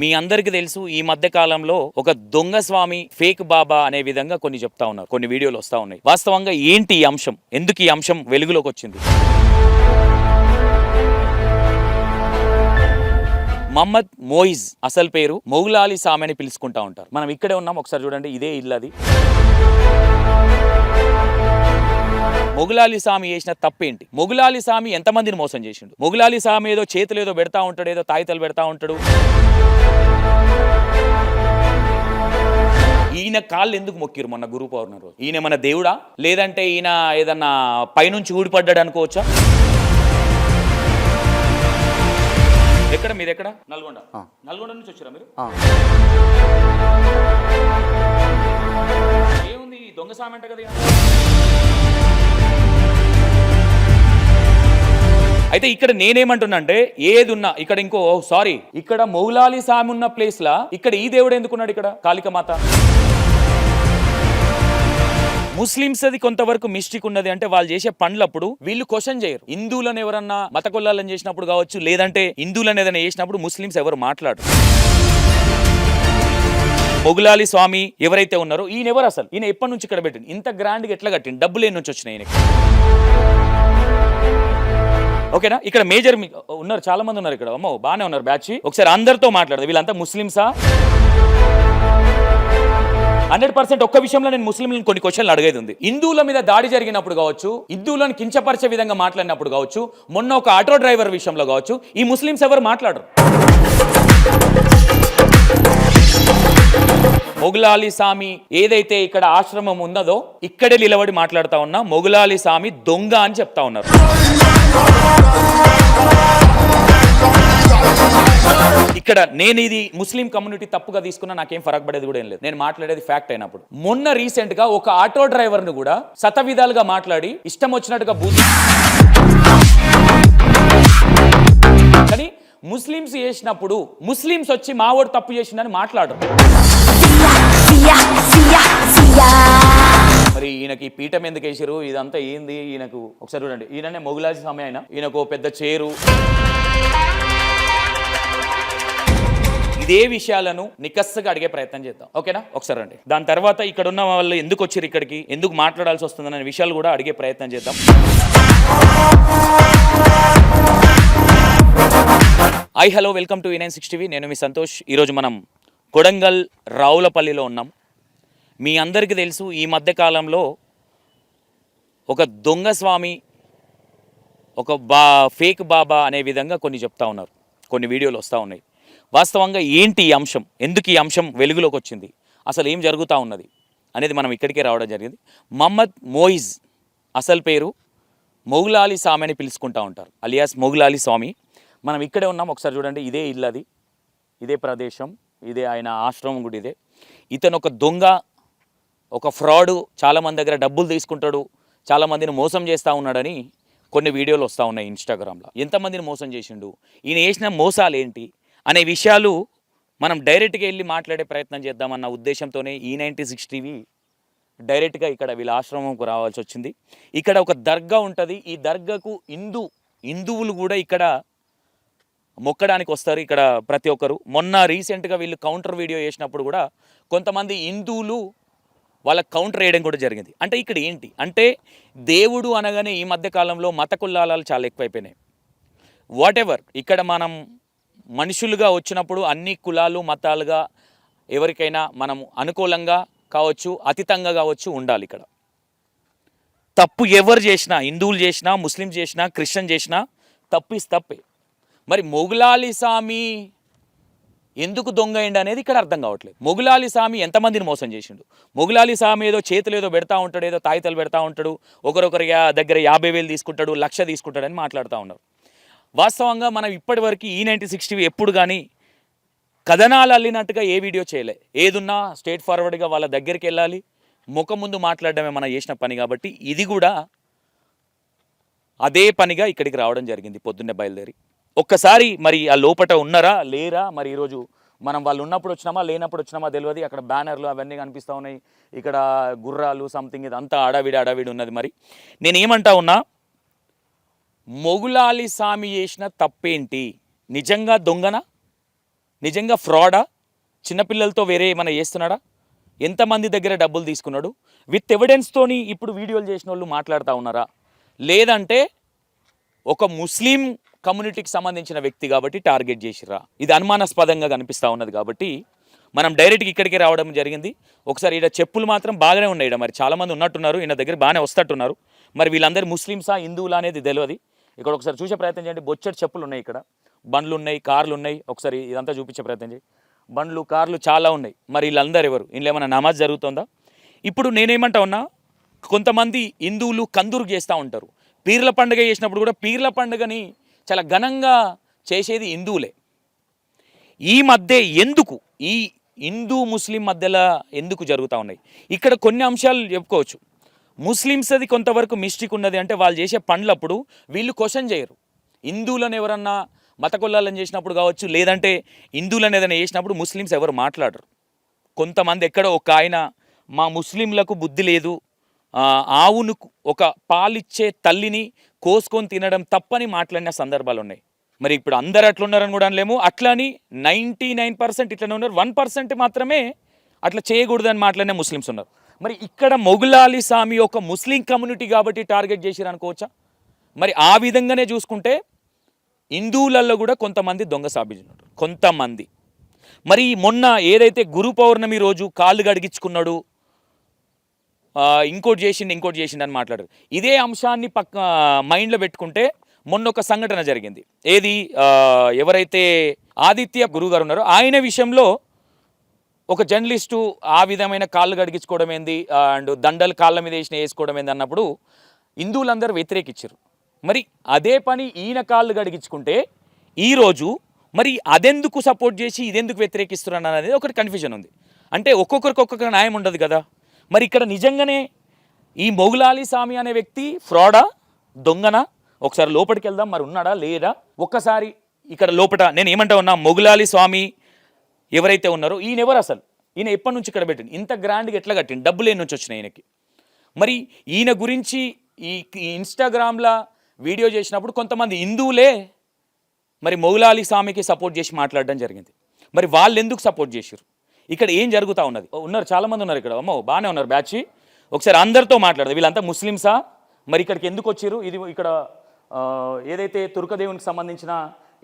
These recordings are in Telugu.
మీ అందరికీ తెలుసు ఈ మధ్య కాలంలో ఒక దొంగ స్వామి ఫేక్ బాబా అనే విధంగా కొన్ని చెప్తా ఉన్నారు, కొన్ని వీడియోలు వస్తా ఉన్నాయి. వాస్తవంగా ఏంటి ఈ అంశం, ఎందుకు ఈ అంశం వెలుగులోకి వచ్చింది? మహమ్మద్ మోయిజ్ అసలు పేరు మొగులాలి సామి అని పిలుచుకుంటా ఉంటారు. మనం ఇక్కడే ఉన్నాం, ఒకసారి చూడండి, ఇదే ఇల్లు అది. మొగులాలి సామి చేసిన తప్పేంటి? మొగులాలి సామి ఎంతమందిని మోసం చేసిండు? మొగులాలి సామి ఏదో చేతులు ఏదో పెడతా ఉంటాడు, ఏదో తాయితలు పెడతా ఉంటాడు. ఈయన కాళ్ళు ఎందుకు మొక్కిరు మొన్న గురు పౌర్ణమి రోజు? ఈయన మన దేవుడా, లేదంటే ఈయన ఏదన్నా పైనుంచి ఊడిపడ్డాడు అనుకోవచ్చా? ఎక్కడ మీరు ఎక్కడ? నల్గొండ. నల్గొండ నుంచి వచ్చారా మీరు? ఏముంది దొంగ సామి అంట కదా. అయితే ఇక్కడ నేనేమంటున్నా అంటే, ఏది ఉన్నా ఇక్కడ ఇంకో సారీ, ఇక్కడ మొగులాలి సామి ఉన్న ప్లేస్ లా ఇక్కడ ఈ దేవుడు ఎందుకున్నాడు? ఇక్కడ కాళికమాత. ముస్లిమ్స్ అది కొంతవరకు మిస్టేక్ ఉన్నది అంటే, వాళ్ళు చేసే పనులప్పుడు వీళ్ళు క్వశ్చన్ చేయరు. హిందువులను ఎవరన్నా మత కొల్లాలని చేసినప్పుడు కావచ్చు, లేదంటే హిందువులను ఏదైనా చేసినప్పుడు ముస్లిమ్స్ ఎవరు మాట్లాడరు. మొగులాలి స్వామి ఎవరైతే ఉన్నారో ఈయన ఎవరు అసలు? ఈయన ఎప్పటి నుంచి ఇక్కడ పెట్టింది? ఇంత గ్రాండ్గా ఎట్లా కట్టింది? డబ్బులు ఎన్ని నుంచి వచ్చినాయి ఈయనకి? ఓకేనా? ఇక్కడ మేజర్ ఉన్నారు, చాలా మంది ఉన్నారు ఇక్కడ. అమ్మో బాగానే ఉన్నారు బ్యాచ్. ఒకసారి అందరితో మాట్లాడదు, వీళ్ళంతా ముస్లిమ్సా? 100% ఒక్క విషయంలో నేను ముస్లింలను కొన్ని క్వశ్చన్లు అడిగేది ఉంది. హిందువుల మీద దాడి జరిగినప్పుడు కావచ్చు, హిందువులను కించపరిచే విధంగా మాట్లాడినప్పుడు కావచ్చు, మొన్న ఒక ఆటో డ్రైవర్ విషయంలో కావచ్చు, ఈ ముస్లిమ్స్ ఎవరు మాట్లాడరు. మొగులాలి సామి ఏదైతే ఇక్కడ ఆశ్రమం ఉన్నదో ఇక్కడే నిలబడి మాట్లాడుతా ఉన్నా, మొగులాలి సామి దొంగ అని చెప్తా ఉన్నారు. ఇక్కడ నేను ఇది ముస్లిం కమ్యూనిటీ తప్పుగా తీసుకున్నా నాకేం ఫరక్ పడేది కూడా ఏం లేదు, నేను మాట్లాడేది ఫ్యాక్ట్ అయినప్పుడు. మొన్న రీసెంట్ గా ఒక ఆటో డ్రైవర్ ను కూడా శతవిధాలుగా మాట్లాడి ఇష్టం వచ్చినట్టుగా బూత్. కానీ ముస్లిమ్స్ చేసినప్పుడు ముస్లిమ్స్ వచ్చి మావోడు తప్పు చేసిందని మాట్లాడరు. మరి ఈయనకి పీఠం ఎందుకు వేసారు? ఇదంతా ఏంది ఈయనకు? ఒకసారి చూడండి, ఈయననే మొగులాలి స్వామి. ఆయన ఈయనకు పెద్ద చేరు. ఇదే విషయాలను నికస్సుగా అడిగే ప్రయత్నం చేద్దాం, ఓకేనా? ఒకసారి రండి. దాని తర్వాత ఇక్కడ ఉన్న వాళ్ళు ఎందుకు వచ్చారు ఇక్కడికి, ఎందుకు మాట్లాడాల్సి వస్తుందనే విషయాలు కూడా అడిగే ప్రయత్నం చేద్దాం. Hi hello, welcome to E960 TV. నేను మీ సంతోష్. ఈరోజు మనం కొడంగల్ రావులపల్లిలో ఉన్నాం. మీ అందరికీ తెలుసు ఈ మధ్యకాలంలో ఒక దొంగ స్వామి, ఒక ఫేక్ బాబా అనే విధంగా కొన్ని చెప్తా ఉన్నారు, కొన్ని వీడియోలు వస్తూ ఉన్నాయి. వాస్తవంగా ఏంటి ఈ అంశం, ఎందుకు ఈ అంశం వెలుగులోకి వచ్చింది, అసలు ఏం జరుగుతూ ఉన్నది అనేది మనం ఇక్కడికే రావడం జరిగింది. మహమ్మద్ మోయిజ్ అసలు పేరు మొగులాలి సామి అని పిలుచుకుంటూ ఉంటారు, అలియాస్ మొగులాలి స్వామి. మనం ఇక్కడే ఉన్నాం, ఒకసారి చూడండి, ఇదే ఇల్లు అది, ఇదే ప్రదేశం, ఇదే ఆయన ఆశ్రమం కూడా ఇదే. ఇతను ఒక దొంగ, ఒక ఫ్రాడు, చాలామంది దగ్గర డబ్బులు తీసుకుంటాడు, చాలామందిని మోసం చేస్తూ ఉన్నాడని కొన్ని వీడియోలు వస్తూ ఉన్నాయి ఇన్స్టాగ్రామ్లో. ఎంతమందిని మోసం చేసిండు, ఈయన చేసిన మోసాలు ఏంటి అనే విషయాలు మనం డైరెక్ట్గా వెళ్ళి మాట్లాడే ప్రయత్నం చేద్దామన్న ఉద్దేశంతోనే E960 TV డైరెక్ట్గా ఇక్కడ వీళ్ళ ఆశ్రమంకు రావాల్సి వచ్చింది. ఇక్కడ ఒక దర్గా ఉంటుంది, ఈ దర్గాకు హిందువులు కూడా ఇక్కడ మొక్కడానికి వస్తారు ఇక్కడ ప్రతి ఒక్కరు. మొన్న రీసెంట్గా వీళ్ళు కౌంటర్ వీడియో చేసినప్పుడు కూడా కొంతమంది హిందువులు వాళ్ళ కౌంటర్ వేయడం కూడా జరిగింది. అంటే ఇక్కడ ఏంటి అంటే, దేవుడు అనగానే ఈ మధ్యకాలంలో మత కులాలు చాలా ఎక్కువైపోయినాయి. వాట్ ఎవర్, ఇక్కడ మనం మనుషులుగా వచ్చినప్పుడు అన్ని కులాలు మతాలుగా ఎవరికైనా మనం అనుకూలంగా కావచ్చు, అతీతంగా కావచ్చు ఉండాలి. ఇక్కడ తప్పు ఎవరు చేసినా, హిందువులు చేసినా, ముస్లిం చేసినా, క్రిస్టియన్ చేసినా తప్పే. మరి మొగులాలి స్వామి ఎందుకు దొంగ అయింది అనేది ఇక్కడ అర్థం కావట్లేదు. మొగులాలి స్వామి ఎంతమందిని మోసం చేసిండు? మొగులాలి స్వామి ఏదో చేతులు ఏదో పెడతా ఉంటాడు, ఏదో తాయితలు పెడతా ఉంటాడు, ఒకరొకరి దగ్గర 50,000 తీసుకుంటాడు, 1,00,000 తీసుకుంటాడని మాట్లాడుతూ ఉన్నారు. వాస్తవంగా మనం ఇప్పటి వరకు E960 TV ఎప్పుడు కానీ కథనాలు అల్లినట్టుగా ఏ వీడియో చేయలే. ఏదున్నా స్ట్రేట్ ఫార్వర్డ్గా వాళ్ళ దగ్గరికి వెళ్ళాలి, ముఖం ముందు మాట్లాడడమే మనం చేసిన పని. కాబట్టి ఇది కూడా అదే పనిగా ఇక్కడికి రావడం జరిగింది పొద్దున్నే బయలుదేరి. ఒక్కసారి మరి ఆ లోపట ఉన్నారా లేరా, మరి ఈరోజు మనం వాళ్ళు ఉన్నప్పుడు వచ్చినామా లేనప్పుడు వచ్చినామా తెలియదు. అక్కడ బ్యానర్లు అవన్నీ కనిపిస్తూ ఉన్నాయి, ఇక్కడ గుర్రాలు సంథింగ్, ఇదంతా అడావిడి ఉన్నది. మరి నేనేమంటా ఉన్నా, మొగులాలి స్వామి చేసిన తప్పేంటి? నిజంగా దొంగనా నిజంగా ఫ్రాడా? చిన్నపిల్లలతో వేరే ఏమైనా చేస్తున్నాడా? ఎంతమంది దగ్గర డబ్బులు తీసుకున్నాడు? విత్ ఎవిడెన్స్తోని ఇప్పుడు వీడియోలు చేసిన వాళ్ళు మాట్లాడుతూ ఉన్నారా? లేదంటే ఒక ముస్లిం కమ్యూనిటీకి సంబంధించిన వ్యక్తి కాబట్టి టార్గెట్ చేసిరా? ఇది అనుమానాస్పదంగా కనిపిస్తూ ఉన్నది. కాబట్టి మనం డైరెక్ట్గా ఇక్కడికే రావడం జరిగింది. ఒకసారి ఈడ చెప్పులు మాత్రం బాగానే ఉన్నాయి. ఈడ మరి చాలామంది ఉన్నట్టున్నారు, ఈయన దగ్గర బాగానే వస్తట్టున్నారు. మరి వీళ్ళందరూ ముస్లిమ్సా హిందువులా అనేది తెలియదు. ఇక్కడ ఒకసారి చూసే ప్రయత్నం చేయండి. బొచ్చటి చెప్పులు ఉన్నాయి, ఇక్కడ బండ్లు ఉన్నాయి, కార్లు ఉన్నాయి. ఒకసారి ఇదంతా చూపించే ప్రయత్నం చేయి. బండ్లు కార్లు చాలా ఉన్నాయి. మరి వీళ్ళందరూ ఎవరు? వీళ్ళు ఏమైనా నమాజ్ జరుగుతుందా? ఇప్పుడు నేనేమంటా ఉన్నా, కొంతమంది హిందువులు కందూరు చేస్తూ ఉంటారు. పీర్ల పండుగ చేసినప్పుడు కూడా పీర్ల పండుగని చాలా ఘనంగా చేసేది హిందువులే. ఈ మధ్య ఎందుకు ఈ హిందూ ముస్లిం మధ్యలో ఎందుకు జరుగుతూ ఉన్నాయి? ఇక్కడ కొన్ని అంశాలు చెప్పుకోవచ్చు. ముస్లిమ్స్ అది కొంతవరకు మిస్టేక్ ఉన్నది. అంటే వాళ్ళు చేసే పనులప్పుడు వీళ్ళు క్వశ్చన్ చేయరు. హిందువులను ఎవరన్నా మత కొల్లాలని చేసినప్పుడు కావచ్చు, లేదంటే హిందువులను ఏదైనా చేసినప్పుడు ముస్లిమ్స్ ఎవరు మాట్లాడరు. కొంతమంది ఎక్కడో ఒక ఆయన మా ముస్లింలకు బుద్ధి లేదు, ఆవును ఒక పాలిచ్చే తల్లిని కోసుకొని తినడం తప్పని మాట్లాడిన సందర్భాలు ఉన్నాయి. మరి ఇప్పుడు అందరు అట్లున్నారని కూడా అనలేము. అట్లా అని 99% ఇట్లనే ఉన్నారు, 1% మాత్రమే అట్లా చేయకూడదని మాట్లాడిన ముస్లిమ్స్ ఉన్నారు. మరి ఇక్కడ మొగులాలి సామి ఒక ముస్లిం కమ్యూనిటీ కాబట్టి టార్గెట్ చేసిరు అనుకోవచ్చా? మరి ఆ విధంగానే చూసుకుంటే హిందువులలో కూడా కొంతమంది దొంగ సాబిజున్నారు, కొంతమంది. మరి మొన్న ఏదైతే గురు పౌర్ణమి రోజు కాళ్ళు గడిగించుకున్నాడు, ఇంకోటి చేసిండు అని మాట్లాడారు. ఇదే అంశాన్ని మైండ్లో పెట్టుకుంటే మొన్న ఒక సంఘటన జరిగింది. ఏది, ఎవరైతే ఆదిత్య గురువు గారు ఉన్నారో ఆయన విషయంలో ఒక జర్నలిస్టు ఆ విధమైన కాళ్ళు గడిగించుకోవడం ఏంది, అండ్ దండలు కాళ్ళ మీద వేసుకోవడం ఏంది అన్నప్పుడు హిందువులందరూ వ్యతిరేకించారు. మరి అదే పని ఈయన కాళ్ళు గడిగించుకుంటే ఈరోజు మరి అదెందుకు సపోర్ట్ చేసి ఇదెందుకు వ్యతిరేకిస్తున్నారు అనేది ఒకటి కన్ఫ్యూజన్ ఉంది. అంటే ఒక్కొక్కరికి ఒక్కొక్క న్యాయం ఉండదు కదా. మరి ఇక్కడ నిజంగానే ఈ మొగులాలి స్వామి అనే వ్యక్తి ఫ్రాడా, దొంగనా? ఒకసారి లోపలికి వెళ్దాం. మరి ఉన్నాడా లేదా ఒక్కసారి ఇక్కడ లోపల. నేను ఏమంటా ఉన్నా, మొగులాలి స్వామి ఎవరైతే ఉన్నారో ఈయన ఎవరు అసలు? ఈయన ఎప్పటి నుంచి ఇక్కడ పెట్టింది? ఇంత గ్రాండ్గా ఎట్లా కట్టింది? డబ్బులు ఎన్ని నుంచి వచ్చినాయి ఈయనకి? మరి ఈయన గురించి ఈ ఇన్స్టాగ్రామ్లో వీడియో చేసినప్పుడు కొంతమంది హిందువులే మరి మొగులాలి స్వామికి సపోర్ట్ చేసి మాట్లాడడం జరిగింది. మరి వాళ్ళు ఎందుకు సపోర్ట్ చేశారు? ఇక్కడ ఏం జరుగుతూ ఉన్నది? ఉన్నారు, చాలామంది ఉన్నారు ఇక్కడ. అమ్మో బాగానే ఉన్నారు బ్యాచ్. ఒకసారి అందరితో మాట్లాడదు. వీళ్ళంతా ముస్లిమ్సా? మరి ఇక్కడికి ఎందుకు వచ్చారు? ఇది ఇక్కడ ఏదైతే తుర్కదేవునికి సంబంధించిన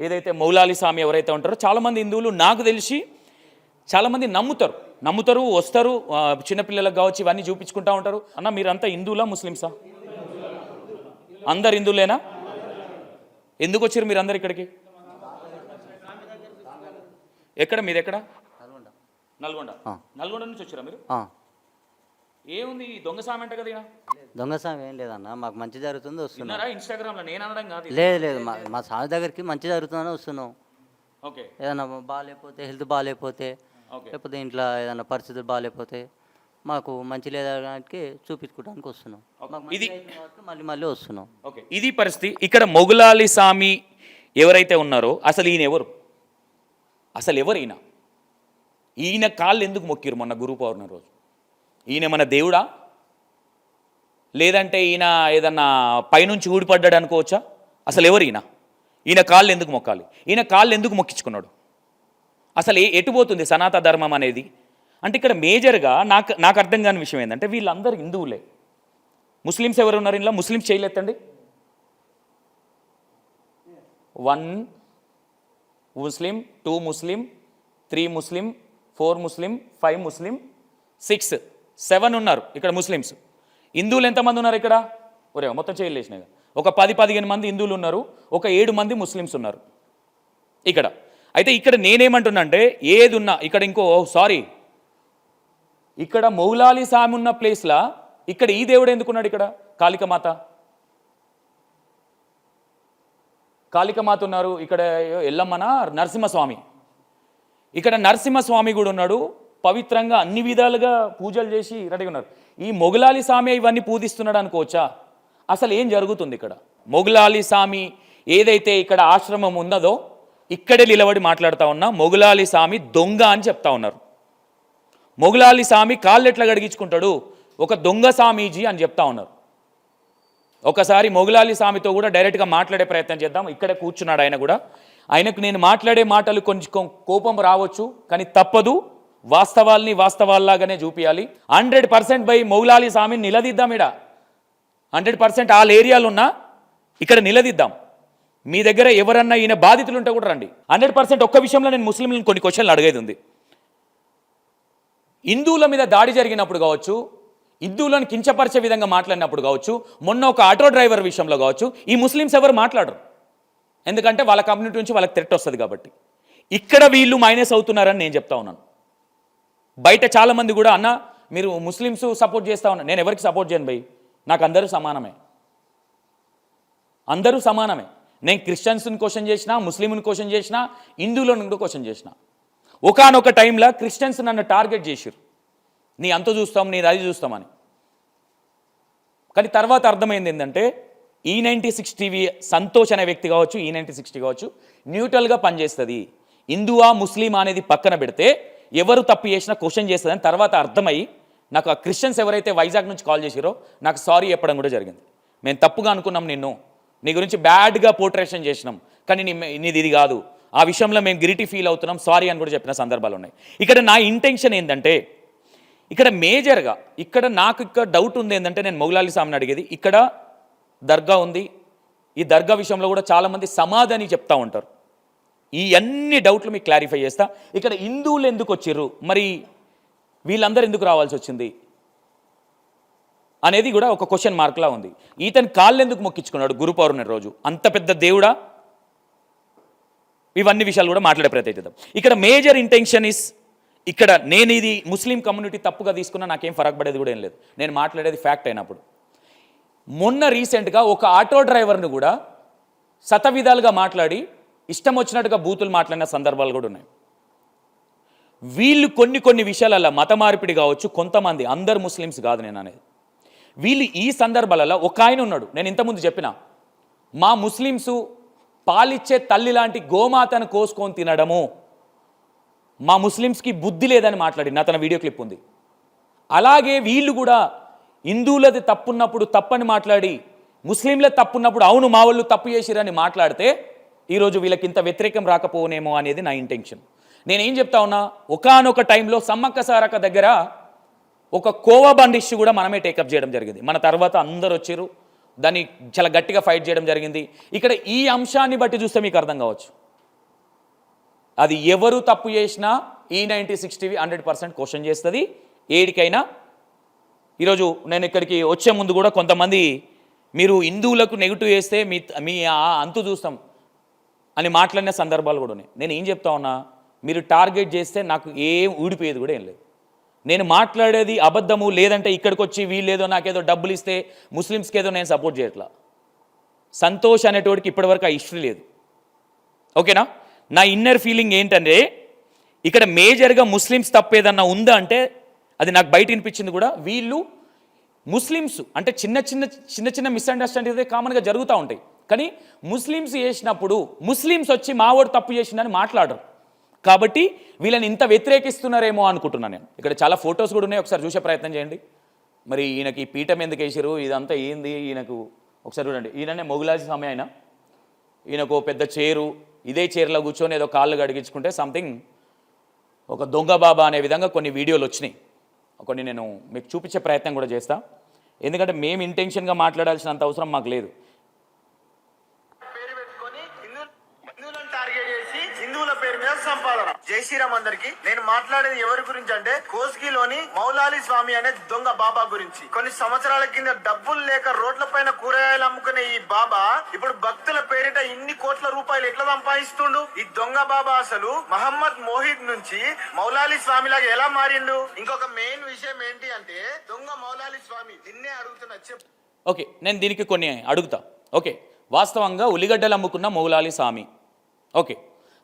ఏదైతే మౌలాలి స్వామి ఎవరైతే ఉంటారో చాలామంది హిందువులు నాకు తెలిసి చాలామంది నమ్ముతారు, వస్తారు. చిన్నపిల్లలకు కావచ్చు ఇవన్నీ చూపించుకుంటూ ఉంటారు. అన్న మీరంతా హిందువులా ముస్లిమ్సా? అందరు హిందువులేనా? ఎందుకు వచ్చారు మీరు అందరు ఇక్కడికి? ఎక్కడ మీది? ఎక్కడ? నల్గొండ నుంచి వచ్చారా మీరు? ఏముంది దొంగ సామి అంట కదా? దొంగ స్వామి ఏం లేదన్న, మాకు మంచి జరుగుతుంది వస్తున్నాం. ఇన్స్టాగ్రామ్లో నేను అనడం కాదు. లేదు మా స్వామి దగ్గరికి మంచి జరుగుతుందని వస్తున్నాం. ఓకే. ఏదన్నా బాగాలేకపోతే, హెల్త్ బాగాలేకపోతే, లేకపోతే ఇంట్లో ఏదైనా పరిస్థితులు బాగాలేకపోతే మాకు మంచి లేదానికి చూపించుకోవడానికి వస్తున్నాం. ఇది మళ్ళీ వస్తున్నాం. ఓకే, ఇది పరిస్థితి. ఇక్కడ మొగులాలి స్వామి ఎవరైతే ఉన్నారో అసలు ఈయన ఎవరు? ఈయన కాళ్ళు ఎందుకు మొక్కిరు మొన్న గురు పౌర్ణమి రోజు? ఈయన మన దేవుడా? లేదంటే ఈయన ఏదన్నా పైనుంచి ఊడిపడ్డాడు అనుకోవచ్చా? అసలు ఎవరు ఈయన కాళ్ళు ఎందుకు మొక్కాలి? ఈయన కాళ్ళు ఎందుకు మొక్కించుకున్నాడు? అసలు ఎటుపోతుంది సనాతన ధర్మం అనేది? అంటే ఇక్కడ మేజర్గా నాకు అర్థం కాని విషయం ఏంటంటే వీళ్ళందరూ హిందువులే. ముస్లిమ్స్ ఎవరు ఉన్నారు ఇంట్లో? ముస్లిమ్స్ చేయలేదండి. 1 ముస్లిం, 2 ముస్లిం, 3 ముస్లిం, 4 ముస్లిం, 5 ముస్లిం, 6, 7 ఉన్నారు ఇక్కడ ముస్లిమ్స్. హిందువులు ఎంతమంది ఉన్నారు ఇక్కడ? మొత్తం చేయలేసినాయి. ఒక 10-15 మంది హిందువులు ఉన్నారు, ఒక 7 మంది ముస్లిమ్స్ ఉన్నారు ఇక్కడ. అయితే ఇక్కడ నేనేమంటున్నా అంటే ఏది ఉన్నా ఇక్కడ ఇక్కడ మౌలాలి స్వామి ఉన్న ప్లేస్లో ఇక్కడ ఈ దేవుడు ఎందుకున్నాడు? ఇక్కడ కాళికమాత ఉన్నారు, ఇక్కడ ఎల్లమ్మన నరసింహస్వామి, ఇక్కడ నరసింహస్వామి కూడా ఉన్నాడు. పవిత్రంగా అన్ని విధాలుగా పూజలు చేసి రెడీగా ఉన్నారు. ఈ మొగులాలి స్వామి ఇవన్నీ పూజిస్తున్నాడు అనుకోవచ్చా? అసలు ఏం జరుగుతుంది ఇక్కడ? మొగులాలి స్వామి ఏదైతే ఇక్కడ ఆశ్రమం ఉన్నదో ఇక్కడే నిలబడి మాట్లాడుతూ ఉన్నా మొగులాలి స్వామి దొంగ అని చెప్తా ఉన్నారు. మొగులాలి స్వామి కాళ్ళు ఎట్లా గడిగించుకుంటాడు? ఒక దొంగ స్వామీజీ అని చెప్తా ఉన్నారు. ఒకసారి మొగులాలి స్వామితో కూడా డైరెక్ట్గా మాట్లాడే ప్రయత్నం చేద్దాం. ఇక్కడే కూర్చున్నాడు ఆయన కూడా. ఆయనకు నేను మాట్లాడే మాటలు కొంచెం కోపం రావచ్చు, కానీ తప్పదు. వాస్తవాల్ని వాస్తవాల్లాగానే చూపించాలి. 100% బై మౌలాలి స్వామిని నిలదీద్దాం. ఇక్కడ 100% ఆల్ ఏరియాలు ఉన్నా ఇక్కడ నిలదీద్దాం. మీ దగ్గర ఎవరన్నా ఈయన బాధితులు ఉంటే కూడా రండి. 100% ఒక్క విషయంలో నేను ముస్లింలను కొన్ని క్వశ్చన్లు అడిగేది ఉంది. హిందువుల మీద దాడి జరిగినప్పుడు కావచ్చు, హిందువులను కించపరిచే విధంగా మాట్లాడినప్పుడు కావచ్చు, మొన్న ఒక ఆటో డ్రైవర్ విషయంలో కావచ్చు, ఈ ముస్లిమ్స్ ఎవరు మాట్లాడరు. ఎందుకంటే వాళ్ళ కమ్యూనిటీ నుంచి వాళ్ళకి థ్రెట్ వస్తుంది కాబట్టి. ఇక్కడ వీళ్ళు మైనస్ అవుతున్నారని నేను చెప్తా ఉన్నాను. బయట చాలామంది కూడా అన్న మీరు ముస్లిమ్స్ సపోర్ట్ చేస్తా ఉన్నారు. నేను ఎవరికి సపోర్ట్ చేయను భయ్, నాకు అందరూ సమానమే, అందరూ సమానమే. నేను క్రిస్టియన్స్ని క్వశ్చన్ చేసినా, ముస్లింని క్వశ్చన్ చేసినా, హిందువులను కూడా క్వశ్చన్ చేసిన. ఒకానొక టైంలో క్రిస్టియన్స్ నన్ను టార్గెట్ చేసిరు, నీ అంత చూస్తాం, నీ అది చూస్తామని. కానీ తర్వాత అర్థమైంది ఏంటంటే E96 టీవీ సంతోష్ అనే వ్యక్తి కావచ్చు, E96 కావచ్చు, న్యూట్రల్గా పనిచేస్తుంది. హిందువా ముస్లిం అనేది పక్కన పెడితే ఎవరు తప్పు చేసినా క్వశ్చన్ చేస్తుందని తర్వాత అర్థమై నాకు ఆ క్రిస్టియన్స్ ఎవరైతే వైజాగ్ నుంచి కాల్ చేసిరో నాకు సారీ చెప్పడం కూడా జరిగింది. మేము తప్పుగా అనుకున్నాం, నీ గురించి బ్యాడ్గా పోర్ట్రేషన్ చేసినాం, కానీ నీది ఇది కాదు, ఆ విషయంలో మేము గిరిటీ ఫీల్ అవుతున్నాం, సారీ అని కూడా చెప్పిన సందర్భాలు ఉన్నాయి. ఇక్కడ నా ఇంటెన్షన్ ఏంటంటే, ఇక్కడ మేజర్గా నాకు డౌట్ ఉంది ఏంటంటే, నేను మౌలాలి స్వామిని అడిగేది, ఇక్కడ దర్గా ఉంది, ఈ దర్గా విషయంలో కూడా చాలామంది సమాధాని చెప్తా ఉంటారు. ఈ అన్ని డౌట్లు మీకు క్లారిఫై చేస్తా. ఇక్కడ హిందువులు ఎందుకు వచ్చిర్రు, మరి వీళ్ళందరూ ఎందుకు రావాల్సి వచ్చింది అనేది కూడా ఒక క్వశ్చన్ మార్క్లా ఉంది. ఈతని కాళ్ళు ఎందుకు మొక్కించుకున్నాడు గురు పౌర్ణమి రోజు, అంత పెద్ద దేవుడా? ఇవన్నీ విషయాలు కూడా మాట్లాడే ప్రయత్నం చేద్దాం. ఇక్కడ మేజర్ ఇంటెన్షన్ ఇస్, ఇక్కడ నేను ఇది ముస్లిం కమ్యూనిటీ తప్పుగా తీసుకున్నా నాకేం ఫరక్ పడేది కూడా ఏం లేదు, నేను మాట్లాడేది ఫ్యాక్ట్ అయినప్పుడు. మొన్న రీసెంట్గా ఒక ఆటో డ్రైవర్ని కూడా శతవిధాలుగా మాట్లాడి ఇష్టం వచ్చినట్టుగా బూతులు మాట్లాడిన సందర్భాలు కూడా ఉన్నాయి. వీళ్ళు కొన్ని విషయాలలో మత మార్పిడి కావచ్చు, కొంతమంది, అందరు ముస్లిమ్స్ కాదు నేను అనేది, వీళ్ళు ఈ సందర్భాలలో ఒక ఆయన ఉన్నాడు, నేను ఇంతకుముందు చెప్పిన, మా ముస్లిమ్సు పాలిచ్చే తల్లి లాంటి గోమాతను కోసుకొని తినడము మా ముస్లిమ్స్కి బుద్ధి లేదని మాట్లాడి నా తన వీడియో క్లిప్ ఉంది. అలాగే వీళ్ళు కూడా హిందువులది తప్పున్నప్పుడు తప్పని మాట్లాడి, ముస్లింలది తప్పున్నప్పుడు అవును మా వాళ్ళు తప్పు చేసిరని మాట్లాడితే ఈరోజు వీళ్ళకి ఇంత వ్యతిరేకం రాకపోనేమో అనేది నా ఇంటెన్షన్. నేనేం చెప్తా ఉన్నా, ఒకానొక టైంలో సమ్మక్క సారక్క దగ్గర ఒక కోవా బండ్ ఇష్యూ కూడా మనమే టేకప్ చేయడం జరిగింది. మన తర్వాత అందరు వచ్చారు, దాన్ని చాలా గట్టిగా ఫైట్ చేయడం జరిగింది. ఇక్కడ ఈ అంశాన్ని బట్టి చూస్తే మీకు అర్థం కావచ్చు, అది ఎవరు తప్పు చేసినా E96 టీవీ 100% క్వశ్చన్ చేస్తుంది ఏడికైనా. ఈరోజు నేను ఇక్కడికి వచ్చే ముందు కూడా కొంతమంది మీరు హిందువులకు నెగిటివ్ చేస్తే మీ అంతు చూస్తాం అని మాట్లాడిన సందర్భాలు కూడా ఉన్నాయి. నేను ఏం చెప్తా ఉన్నా, మీరు టార్గెట్ చేస్తే నాకు ఏం ఊడిపోయేది కూడా ఏం లేదు. నేను మాట్లాడేది అబద్ధము, లేదంటే ఇక్కడికి వచ్చి వీళ్ళేదో నాకేదో డబ్బులు ఇస్తే ముస్లిమ్స్కి ఏదో నేను సపోర్ట్ చేయట్లా. సంతోష్ అనేటోడికి ఇప్పటివరకు ఆ హిస్టరీ లేదు, ఓకేనా? నా ఇన్నర్ ఫీలింగ్ ఏంటంటే, ఇక్కడ మేజర్గా ముస్లిమ్స్ తప్పేదన్నా ఉందా అంటే అది నాకు బయట వినిపించింది కూడా, వీళ్ళు ముస్లిమ్స్ అంటే చిన్న మిస్అండర్స్టాండింగ్ అయితే కామన్గా జరుగుతూ ఉంటాయి, కానీ ముస్లిమ్స్ చేసినప్పుడు ముస్లిమ్స్ వచ్చి మావాడు తప్పు చేసిందని మాట్లాడరు. కాబట్టి వీళ్ళని ఇంత వ్యతిరేకిస్తున్నారేమో అనుకుంటున్నాను నేను. ఇక్కడ చాలా ఫొటోస్ కూడా ఉన్నాయి, ఒకసారి చూసే ప్రయత్నం చేయండి. మరి ఈయనకి పీఠం ఎందుకు వేసారు, ఇదంతా ఏంది, ఈయనకు ఒకసారి చూడండి. ఈయననే మొగులాజీ స్వామి అయినా, ఈయనకు పెద్ద చైరు, ఇదే చైర్లో కూర్చొని ఏదో కాళ్ళు గడిగించుకుంటే సంథింగ్ ఒక దొంగ బాబా అనే విధంగా కొన్ని వీడియోలు వచ్చినాయి. కొన్ని నేను మీకు చూపించే ప్రయత్నం కూడా చేస్తా, ఎందుకంటే మేము ఇంటెన్షన్గా మాట్లాడాల్సినంత అవసరం మాకు లేదు. జై శ్రీరామ్ అందరికి. నేను మాట్లాడేది ఎవరి గురించి అంటే, కోస్గిలోని మౌలాలి స్వామి అనే దొంగ బాబా గురించి. కొన్ని సంవత్సరాల కింద డబ్బులు లేక రోడ్ల పైన కూరగాయలు అమ్ముకునే ఈ బాబా ఇప్పుడు భక్తుల పేరిట ఇన్ని కోట్ల రూపాయలు ఎట్లా సంపాదిస్తుండు? ఈ దొంగ బాబా అసలు మహమ్మద్ మోహిద్ నుంచి మౌలాలి స్వామి లాగా ఎలా మారిండు? ఇంకొక మెయిన్ విషయం ఏంటి అంటే, దొంగ మౌలాలి స్వామి నిన్నే అడుగుతున్నా, చెప్పు. ఓకే, నేను దీనికి కొన్ని అడుగుతా. ఓకే, వాస్తవంగా ఉల్లిగడ్డలు అమ్ముకున్న మౌలాలి స్వామి, ఓకే,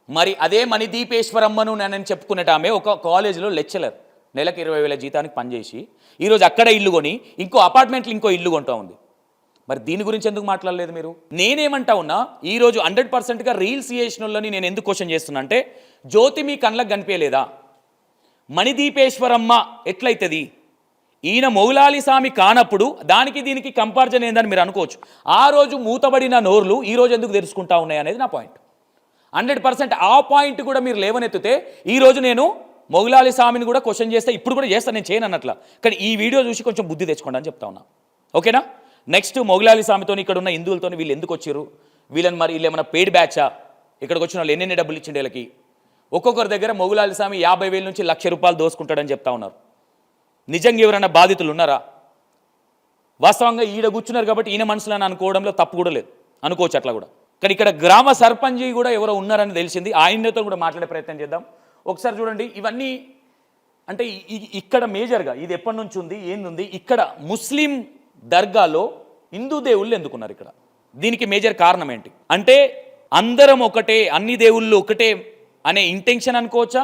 మరి అదే మణిదీపేశ్వరమ్మను నేను చెప్పుకునేట ఆమె ఒక కాలేజీలో లెక్చరర్, నెలకు 20,000 జీతానికి పనిచేసి ఈరోజు అక్కడ ఇల్లు కొని ఇంకో అపార్ట్మెంట్లో ఇంకో ఇల్లు కొంటూ ఉంది. మరి దీని గురించి ఎందుకు మాట్లాడలేదు మీరు? నేనేమంటా ఉన్నా, ఈరోజు 100%గా రీల్స్ చేసిన వాళ్ళని నేను ఎందుకు క్వశ్చన్ చేస్తున్నా అంటే, జ్యోతి మీ కళ్ళకు కనిపించలేదా? మణిదీపేశ్వరమ్మ ఎట్లయితుంది? ఈయన మౌలాలి స్వామి కానప్పుడు దానికి దీనికి కంపారిజన్ ఏందని మీరు అనుకోవచ్చు. ఆ రోజు మూతబడిన నోర్లు ఈరోజు ఎందుకు తెరుచుకుంటా ఉన్నాయి అనేది నా పాయింట్. 100% ఆ పాయింట్ కూడా మీరు లేవనెత్తితే ఈరోజు నేను మొగులాలి స్వామిని కూడా క్వశ్చన్ చేస్తే ఇప్పుడు కూడా చేస్తాను, నేను చేయను అన్నట్ల. కానీ ఈ వీడియో చూసి కొంచెం బుద్ధి తెచ్చుకోండి అని చెప్తా ఉన్నా. ఓకేనా? నెక్స్ట్ మొగులాలి స్వామితో ఇక్కడ ఉన్న హిందువులతో వీళ్ళు ఎందుకు వచ్చారు, వీళ్ళని మరి వీళ్ళు ఏమైనా పెయిడ్ బ్యాచా, ఇక్కడికి వచ్చిన వాళ్ళు ఎన్నెన్ని డబ్బులు ఇచ్చిండే వీళ్ళకి, ఒక్కొక్కరి దగ్గర మొగులాలి స్వామి 50,000 నుంచి 1,00,000 రూపాయలు దోసుకుంటాడని చెప్తా ఉన్నారు. నిజంగా ఎవరైనా బాధితులు ఉన్నారా? వాస్తవంగా ఈడ కూర్చున్నారు కాబట్టి ఈయన మనసులను అనుకోవడంలో తప్పు కూడా లేదు, అనుకోవచ్చు అట్లా కూడా. కానీ ఇక్కడ గ్రామ సర్పంచ్ కూడా ఎవరో ఉన్నారని తెలిసింది, ఆయనతో కూడా మాట్లాడే ప్రయత్నం చేద్దాం. ఒకసారి చూడండి, ఇవన్నీ అంటే ఇక్కడ మేజర్గా ఇది ఎప్పటి నుంచి ఉంది ఏంది, ఇక్కడ ముస్లిం దర్గాలో హిందూ దేవుళ్ళు ఎందుకున్నారు ఇక్కడ, దీనికి మేజర్ కారణం ఏంటి అంటే అందరం ఒకటే, అన్ని దేవుళ్ళు ఒకటే అనే ఇంటెన్షన్ అనుకోవచ్చా,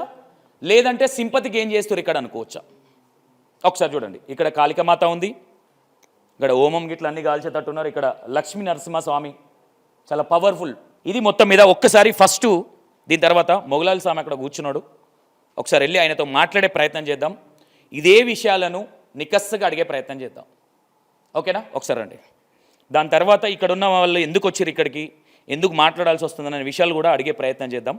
లేదంటే సింపతికి ఏం చేస్తారు ఇక్కడ అనుకోవచ్చా? ఒకసారి చూడండి, ఇక్కడ కాళికమాత ఉంది, ఇక్కడ ఓమం గిట్ల అన్ని కాల్చేటట్టున్నారు, ఇక్కడ లక్ష్మీ నరసింహస్వామి చాలా పవర్ఫుల్. ఇది మొత్తం మీద ఒక్కసారి ఫస్ట్ దీని తర్వాత మొగులాలి స్వామి అక్కడ కూర్చున్నాడు, ఒకసారి వెళ్ళి ఆయనతో మాట్లాడే ప్రయత్నం చేద్దాం, ఇదే విషయాలను నికస్సుగా అడిగే ప్రయత్నం చేద్దాం. ఓకేనా? ఒకసారి రండి. దాని తర్వాత ఇక్కడ ఉన్న వాళ్ళు ఎందుకు వచ్చారు ఇక్కడికి, ఎందుకు మాట్లాడాల్సి వస్తుందనే విషయాలు కూడా అడిగే ప్రయత్నం చేద్దాం.